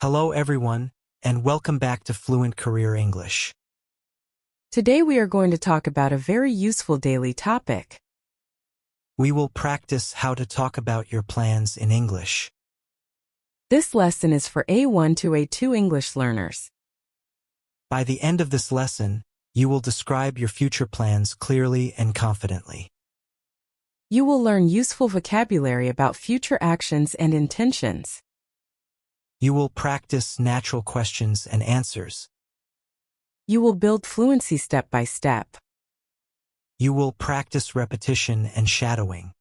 Hello everyone, and welcome back to Fluent Career English. Today we are going to talk about a very useful daily topic. We will practice how to talk about your plans in English. This lesson is for A1 to A2 English learners. By the end of this lesson, you will describe your future plans clearly and confidently. You will learn useful vocabulary about future actions and intentions. You will practice natural questions and answers. You will build fluency step by step. You will practice repetition and shadowing.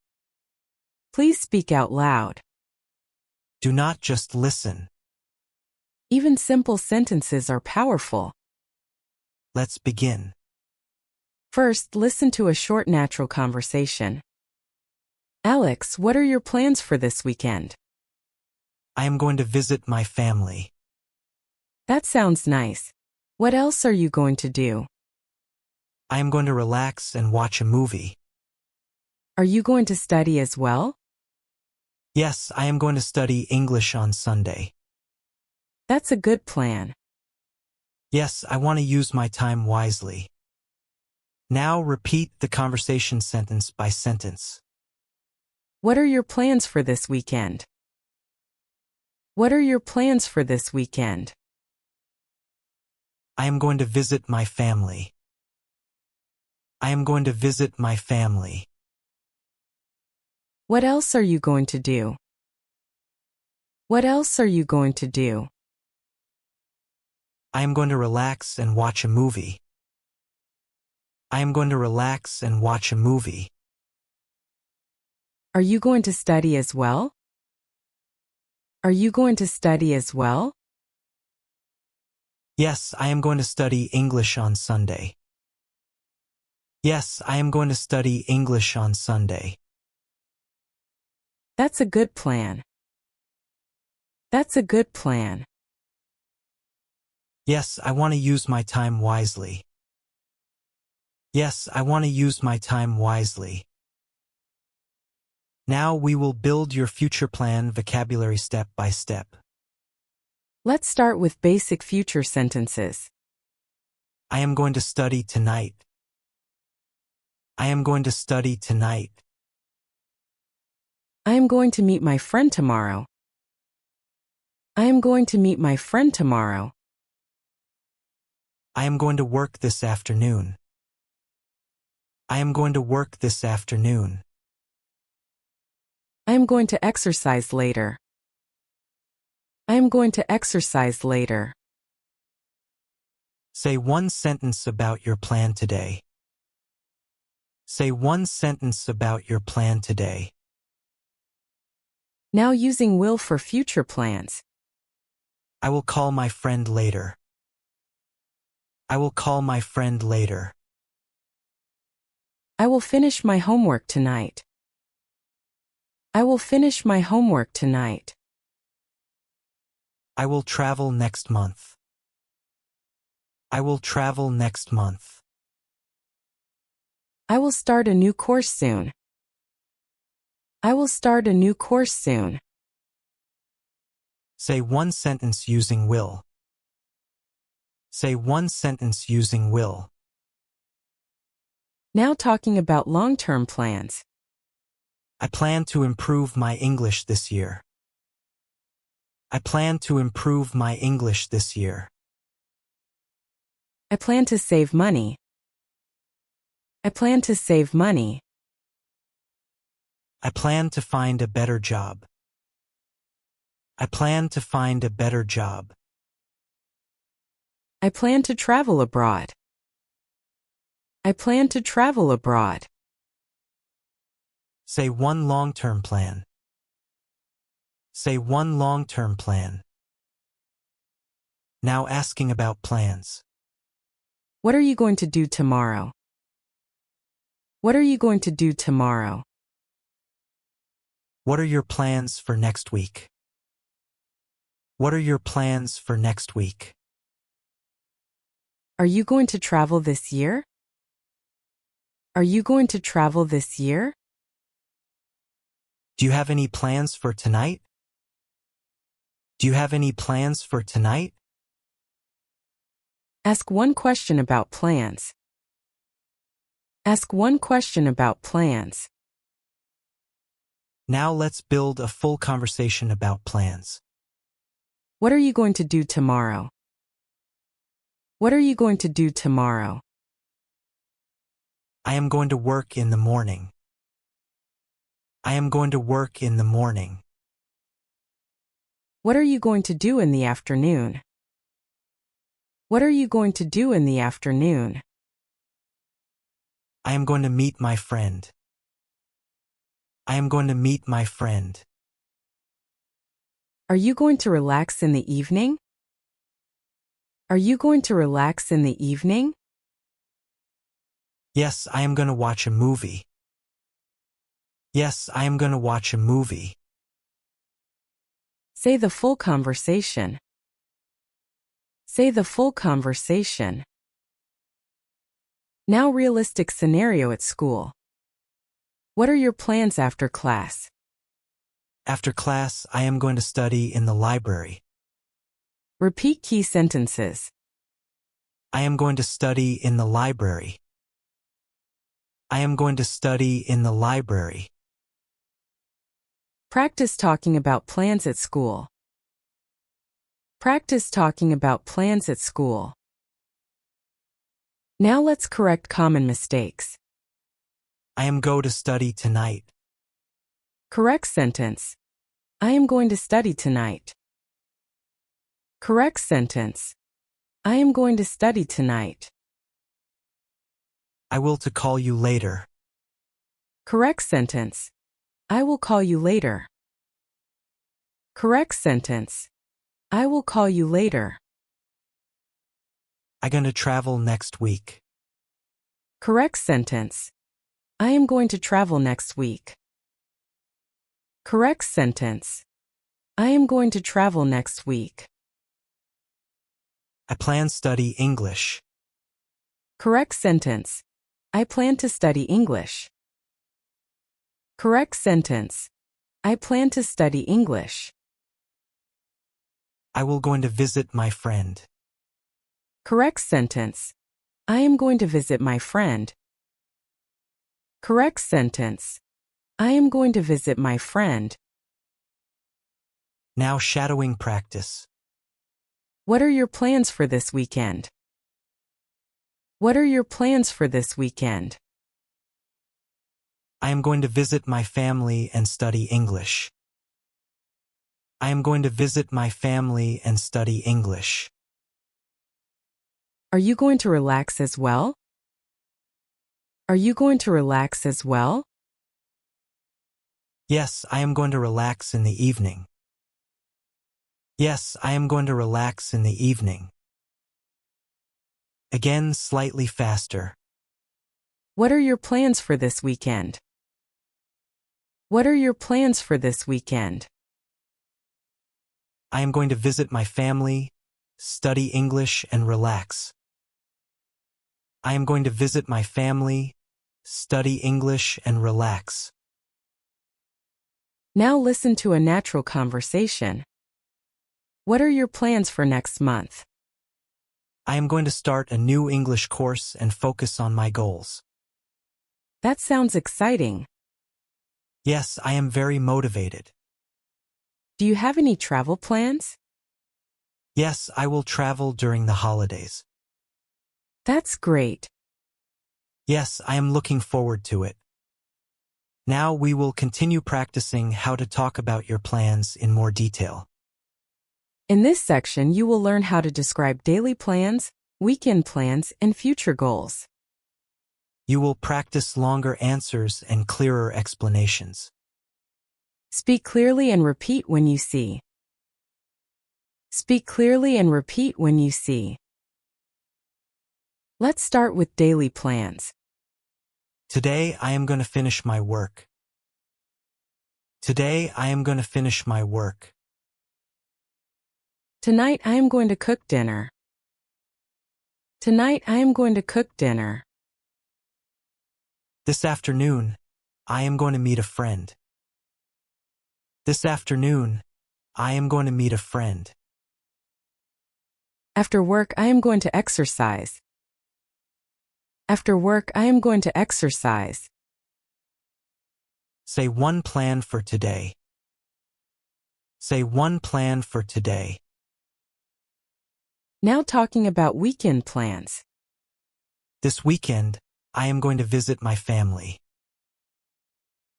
Please speak out loud. Do not just listen. Even simple sentences are powerful. Let's begin. First, listen to a short natural conversation. Alex, what are your plans for this weekend? I am going to visit my family. That sounds nice. What else are you going to do? I am going to relax and watch a movie. Are you going to study as well? Yes, I am going to study English on Sunday. That's a good plan. Yes, I want to use my time wisely. Now repeat the conversation sentence by sentence. What are your plans for this weekend? What are your plans for this weekend? I am going to visit my family. I am going to visit my family. What else are you going to do? What else are you going to do? I am going to relax and watch a movie. I am going to relax and watch a movie. Are you going to study as well? Are you going to study as well? Yes, I am going to study English on Sunday. Yes, I am going to study English on Sunday. That's a good plan. That's a good plan. Yes, I want to use my time wisely. Yes, I want to use my time wisely. Now we will build your future plan vocabulary step by step. Let's start with basic future sentences. I am going to study tonight. I am going to study tonight. I am going to meet my friend tomorrow. I am going to meet my friend tomorrow. I am going to work this afternoon. I am going to work this afternoon. I am going to exercise later. I am going to exercise later. Say one sentence about your plan today. Say one sentence about your plan today. Now using will for future plans. I will call my friend later. I will call my friend later. I will finish my homework tonight. I will finish my homework tonight. I will travel next month. I will travel next month. I will start a new course soon. I will start a new course soon. Say one sentence using will. Say one sentence using will. Now talking about long-term plans. I plan to improve my English this year. I plan to improve my English this year. I plan to save money. I plan to save money. I plan to find a better job. I plan to find a better job. I plan to travel abroad. I plan to travel abroad. Say one long-term plan. Say one long-term plan. Now asking about plans. What are you going to do tomorrow? What are you going to do tomorrow? What are your plans for next week? What are your plans for next week? Are you going to travel this year? Are you going to travel this year? Do you have any plans for tonight? Do you have any plans for tonight? Ask one question about plans. Ask one question about plans. Now let's build a full conversation about plans. What are you going to do tomorrow? What are you going to do tomorrow? I am going to work in the morning. I am going to work in the morning. What are you going to do in the afternoon? What are you going to do in the afternoon? I am going to meet my friend. I am going to meet my friend. Are you going to relax in the evening? Are you going to relax in the evening? Yes, I am going to watch a movie. Yes, I am going to watch a movie. Say the full conversation. Say the full conversation. Now realistic scenario at school. What are your plans after class? After class, I am going to study in the library. Repeat key sentences. I am going to study in the library. I am going to study in the library. Practice talking about plans at school. Practice talking about plans at school. Now let's correct common mistakes. I am going to study tonight. Correct sentence. I am going to study tonight. Correct sentence. I am going to study tonight. I will to call you later. Correct sentence. I will call you later. Correct sentence. I will call you later. I'm going to travel next week. Correct sentence. I am going to travel next week. Correct sentence. I am going to travel next week. I plan study English. Correct sentence. I plan to study English. Correct sentence. I plan to study English. I will going to visit my friend. Correct sentence. I am going to visit my friend. Correct sentence. I am going to visit my friend. Now shadowing practice. What are your plans for this weekend? What are your plans for this weekend? I am going to visit my family and study English. I am going to visit my family and study English. Are you going to relax as well? Are you going to relax as well? Yes, I am going to relax in the evening. Yes, I am going to relax in the evening. Again, slightly faster. What are your plans for this weekend? What are your plans for this weekend? I am going to visit my family, study English, and relax. I am going to visit my family, study English, and relax. Now listen to a natural conversation. What are your plans for next month? I am going to start a new English course and focus on my goals. That sounds exciting. Yes, I am very motivated. Do you have any travel plans? Yes, I will travel during the holidays. That's great. Yes, I am looking forward to it. Now we will continue practicing how to talk about your plans in more detail. In this section, you will learn how to describe daily plans, weekend plans, and future goals. You will practice longer answers and clearer explanations. Speak clearly and repeat when you see. Speak clearly and repeat when you see. Let's start with daily plans. Today I am going to finish my work. Today I am going to finish my work. Tonight I am going to cook dinner. Tonight I am going to cook dinner. This afternoon, I am going to meet a friend. This afternoon, I am going to meet a friend. After work, I am going to exercise. After work, I am going to exercise. Say one plan for today. Say one plan for today. Now talking about weekend plans. This weekend, I am going to visit my family.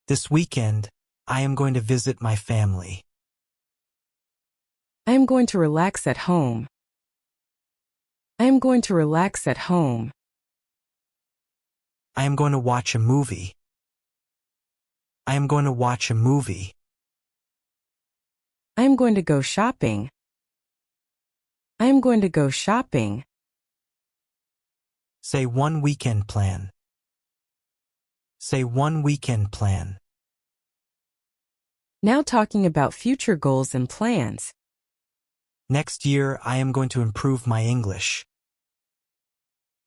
This weekend, I am going to visit my family. I am going to relax at home. I am going to relax at home. I am going to watch a movie. I am going to watch a movie. I am going to go shopping. I am going to go shopping. Say one weekend plan. Say one weekend plan. Now talking about future goals and plans. Next year, I am going to improve my English.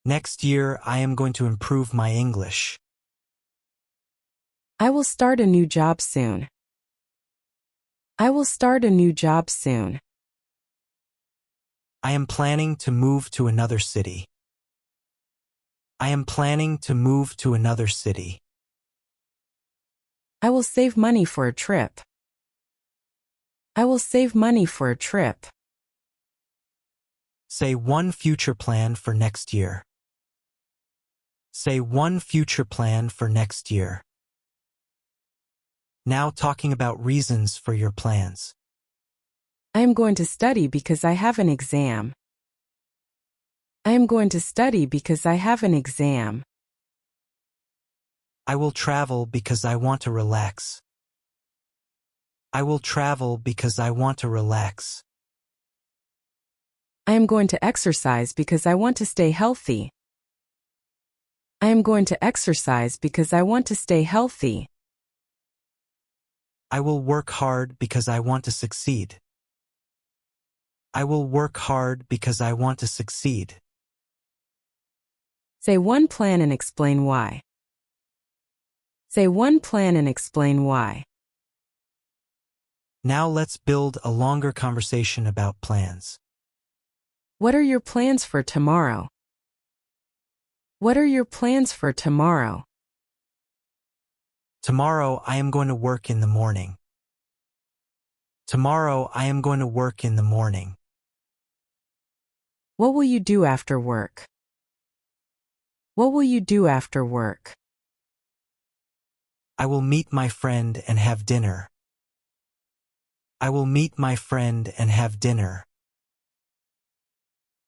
Next year, I am going to improve my English. I will start a new job soon. I will start a new job soon. I am planning to move to another city. I am planning to move to another city. I will save money for a trip. I will save money for a trip. Say one future plan for next year. Say one future plan for next year. Now talking about reasons for your plans. I am going to study because I have an exam. I am going to study because I have an exam. I will travel because I want to relax. I will travel because I want to relax. I am going to exercise because I want to stay healthy. I am going to exercise because I want to stay healthy. I will work hard because I want to succeed. I will work hard because I want to succeed. Say one plan and explain why. Say one plan and explain why. Now let's build a longer conversation about plans. What are your plans for tomorrow? What are your plans for tomorrow? Tomorrow I am going to work in the morning. Tomorrow I am going to work in the morning. What will you do after work? What will you do after work? I will meet my friend and have dinner. I will meet my friend and have dinner.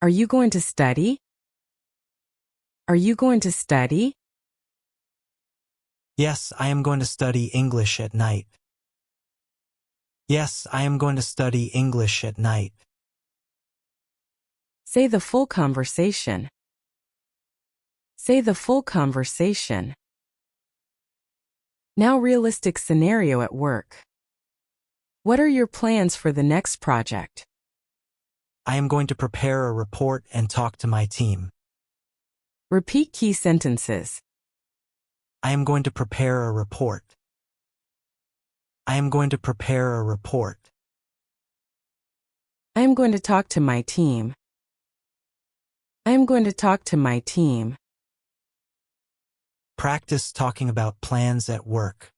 Are you going to study? Are you going to study? Yes, I am going to study English at night. Yes, I am going to study English at night. Say the full conversation. Say the full conversation. Now realistic scenario at work. What are your plans for the next project? I am going to prepare a report and talk to my team. Repeat key sentences. I am going to prepare a report. I am going to prepare a report. I am going to talk to my team. I am going to talk to my team. Practice talking about plans at work.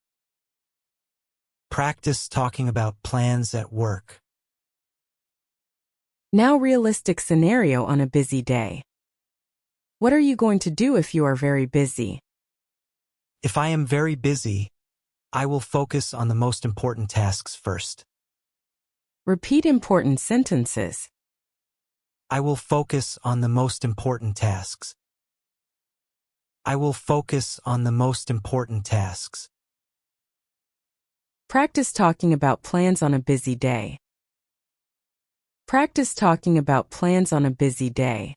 Practice talking about plans at work. Now realistic scenario on a busy day. What are you going to do if you are very busy? If I am very busy, I will focus on the most important tasks first. Repeat important sentences. I will focus on the most important tasks. I will focus on the most important tasks. Practice talking about plans on a busy day. Practice talking about plans on a busy day.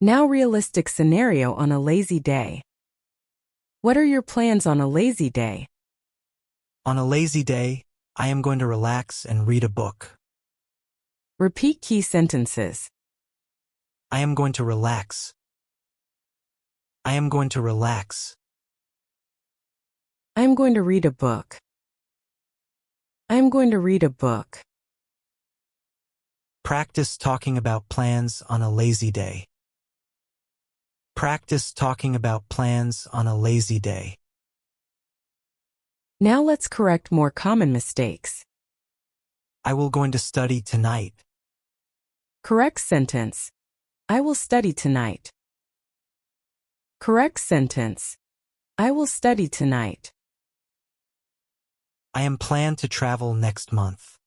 Now realistic scenario on a lazy day. What are your plans on a lazy day? On a lazy day, I am going to relax and read a book. Repeat key sentences. I am going to relax. I am going to relax. I am going to read a book. I am going to read a book. Practice talking about plans on a lazy day. Practice talking about plans on a lazy day. Now let's correct more common mistakes. I will going to study tonight. Correct sentence. I will study tonight. Correct sentence. I will study tonight. I am planned to travel next month.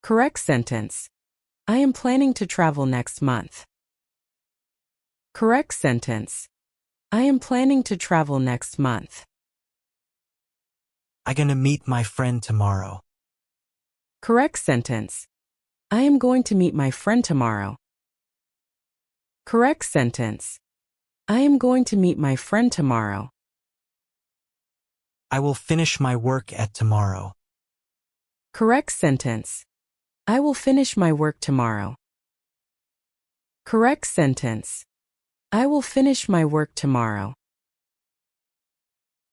Correct sentence. I am planning to travel next month. Correct sentence. I am planning to travel next month. I'm gonna meet my friend tomorrow. Correct sentence. I am going to meet my friend tomorrow. Correct sentence. I am going to meet my friend tomorrow. I will finish my work at tomorrow. Correct sentence. I will finish my work tomorrow. Correct sentence. I will finish my work tomorrow.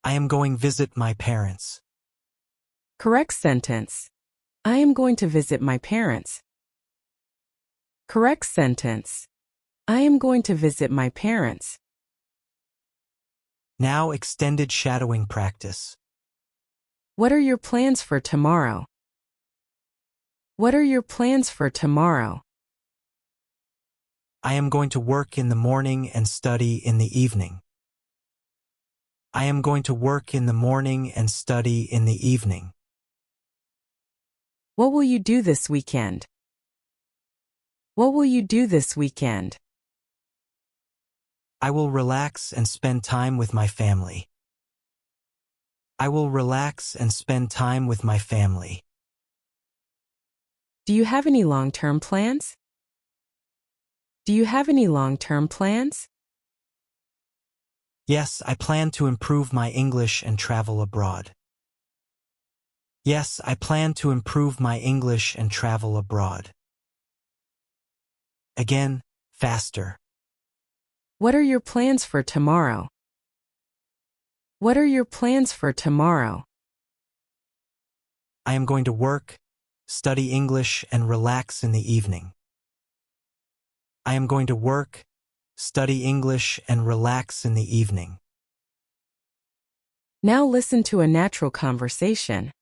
I am going visit my parents. Correct sentence. I am going to visit my parents. Correct sentence. I am going to visit my parents. Now extended shadowing practice. What are your plans for tomorrow? What are your plans for tomorrow? I am going to work in the morning and study in the evening. I am going to work in the morning and study in the evening. What will you do this weekend? What will you do this weekend? I will relax and spend time with my family. I will relax and spend time with my family. Do you have any long-term plans? Do you have any long-term plans? Yes, I plan to improve my English and travel abroad. Yes, I plan to improve my English and travel abroad. Again, faster. What are your plans for tomorrow? What are your plans for tomorrow? I am going to work, study English, and relax in the evening. I am going to work, study English, and relax in the evening. Now listen to a natural conversation.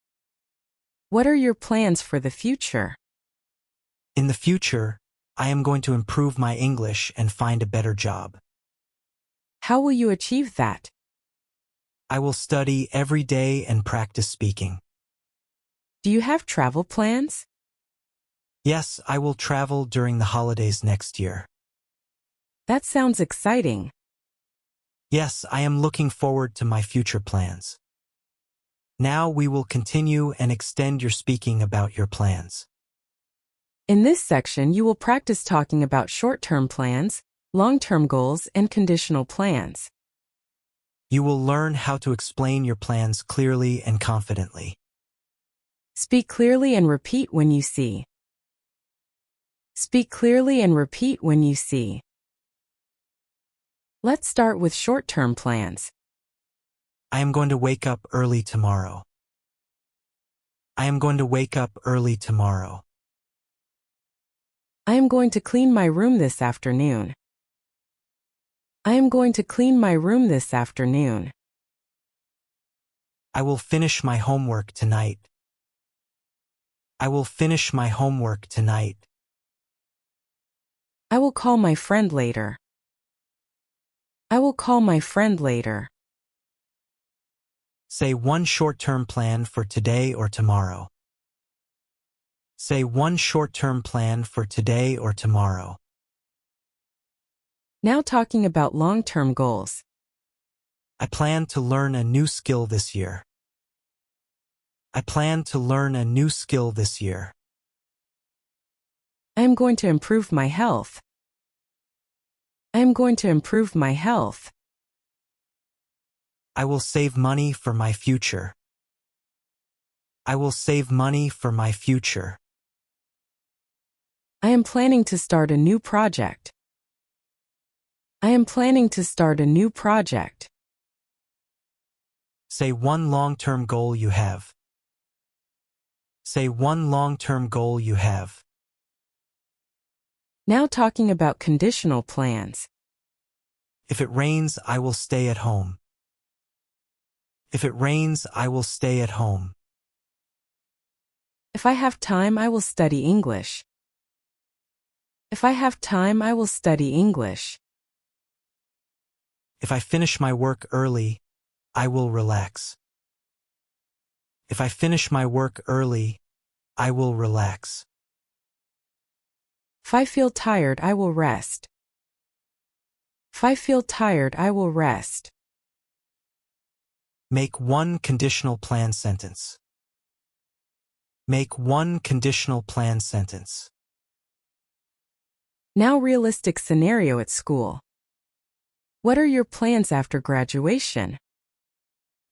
What are your plans for the future? In the future, I am going to improve my English and find a better job. How will you achieve that? I will study every day and practice speaking. Do you have travel plans? Yes, I will travel during the holidays next year. That sounds exciting. Yes, I am looking forward to my future plans. Now we will continue and extend your speaking about your plans. In this section, you will practice talking about short-term plans, long-term goals, and conditional plans. You will learn how to explain your plans clearly and confidently. Speak clearly and repeat when you see. Speak clearly and repeat when you see. Let's start with short-term plans. I am going to wake up early tomorrow. I am going to wake up early tomorrow. I am going to clean my room this afternoon. I am going to clean my room this afternoon. I will finish my homework tonight. I will finish my homework tonight. I will call my friend later. I will call my friend later. Say one short-term plan for today or tomorrow. Say one short-term plan for today or tomorrow. Now talking about long-term goals. I plan to learn a new skill this year. I plan to learn a new skill this year. I am going to improve my health. I am going to improve my health. I will save money for my future. I will save money for my future. I am planning to start a new project. I am planning to start a new project. Say one long-term goal you have. Say one long-term goal you have. Now talking about conditional plans. If it rains, I will stay at home. If it rains, I will stay at home. If I have time, I will study English. If I have time, I will study English. If I finish my work early, I will relax. If I finish my work early, I will relax. If I feel tired, I will rest. If I feel tired, I will rest. Make one conditional plan sentence. Make one conditional plan sentence. Now realistic scenario at school. What are your plans after graduation?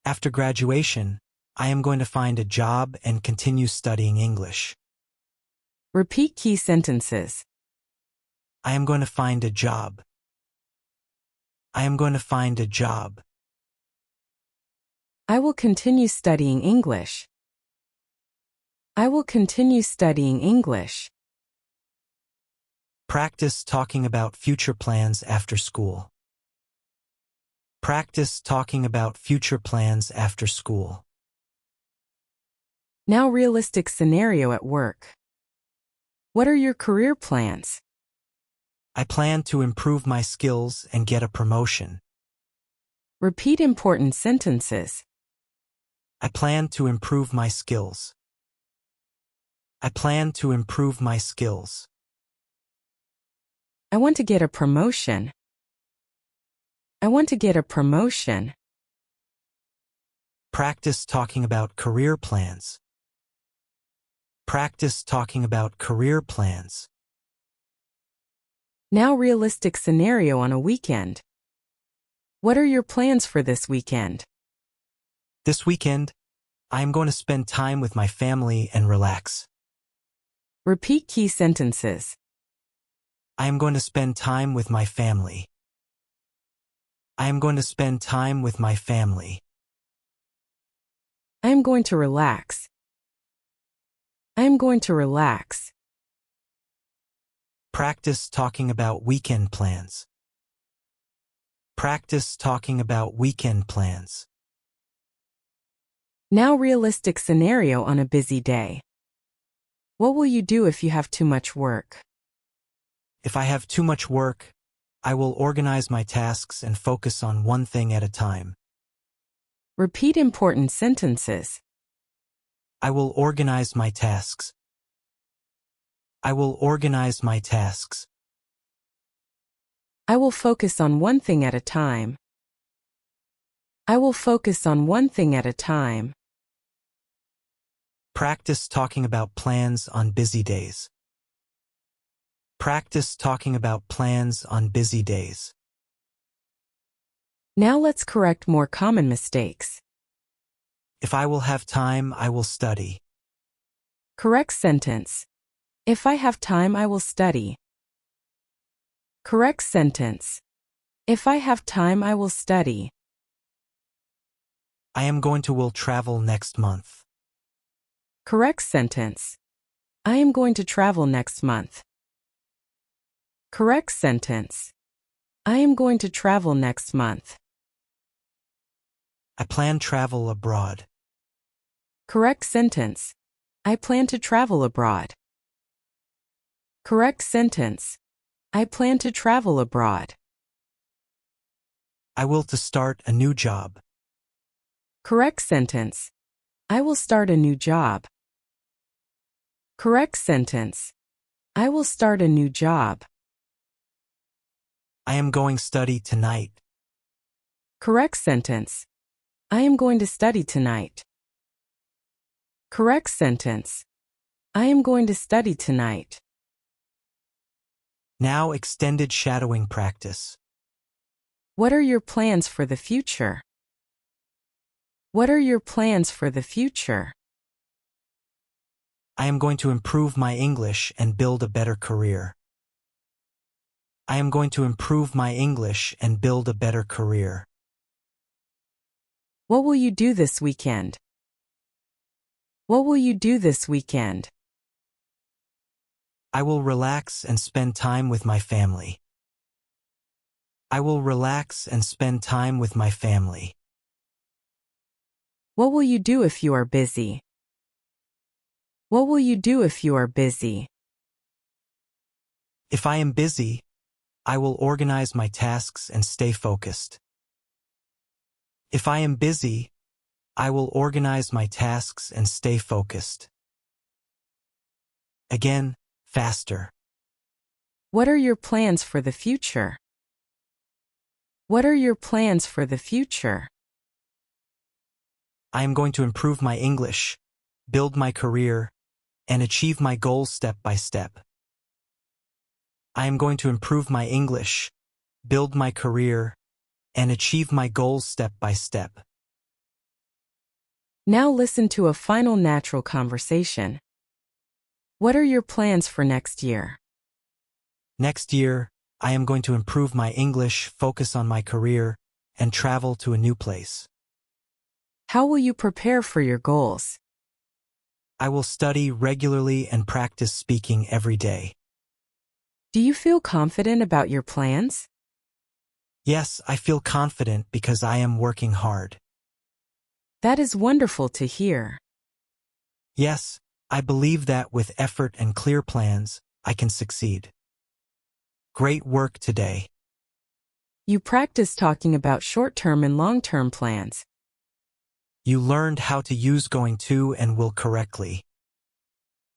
After graduation, I am going to find a job and continue studying English. Repeat key sentences. I am going to find a job. I am going to find a job. I will continue studying English. I will continue studying English. Practice talking about future plans after school. Practice talking about future plans after school. Now realistic scenario at work. What are your career plans? I plan to improve my skills and get a promotion. Repeat important sentences. I plan to improve my skills. I plan to improve my skills. I want to get a promotion. I want to get a promotion. Practice talking about career plans. Practice talking about career plans. Now realistic scenario on a weekend. What are your plans for this weekend? This weekend, I am going to spend time with my family and relax. Repeat key sentences. I am going to spend time with my family. I am going to spend time with my family. I am going to relax. I am going to relax. Practice talking about weekend plans. Practice talking about weekend plans. Now realistic scenario on a busy day. What will you do if you have too much work? If I have too much work, I will organize my tasks and focus on one thing at a time. Repeat important sentences. I will organize my tasks. I will organize my tasks. I will focus on one thing at a time. I will focus on one thing at a time. Practice talking about plans on busy days. Practice talking about plans on busy days. Now let's correct more common mistakes. If I will have time, I will study. Correct sentence. If I have time, I will study. Correct sentence. If I have time, I will study. I am going to will travel next month. Correct sentence. I am going to travel next month. Correct sentence. I am going to travel next month. I plan travel abroad. Correct sentence. I plan to travel abroad. Correct sentence. I plan to travel abroad. I will to start a new job. Correct sentence. I will start a new job. Correct sentence. I will start a new job. I am going study tonight. Correct sentence. I am going to study tonight. Correct sentence. I am going to study tonight. Now extended shadowing practice. What are your plans for the future? What are your plans for the future? I am going to improve my English and build a better career. I am going to improve my English and build a better career. What will you do this weekend? What will you do this weekend? I will relax and spend time with my family. I will relax and spend time with my family. What will you do if you are busy? What will you do if you are busy? If I am busy, I will organize my tasks and stay focused. If I am busy, I will organize my tasks and stay focused. Again, faster. What are your plans for the future? What are your plans for the future? I am going to improve my English, build my career, and achieve my goals step by step. I am going to improve my English, build my career, and achieve my goals step by step. Now listen to a final natural conversation. What are your plans for next year? Next year, I am going to improve my English, focus on my career, and travel to a new place. How will you prepare for your goals? I will study regularly and practice speaking every day. Do you feel confident about your plans? Yes, I feel confident because I am working hard. That is wonderful to hear. Yes, I believe that with effort and clear plans, I can succeed. Great work today. You practice talking about short-term and long-term plans. You learned how to use going to and will correctly.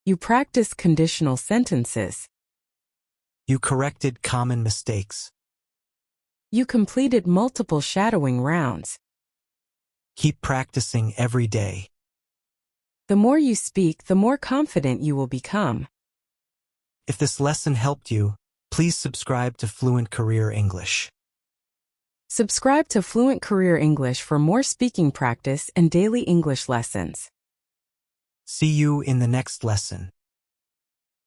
You practice conditional sentences. You corrected common mistakes. You completed multiple shadowing rounds. Keep practicing every day. The more you speak, the more confident you will become. If this lesson helped you, please subscribe to Fluent Career English. Subscribe to Fluent Career English for more speaking practice and daily English lessons. See you in the next lesson.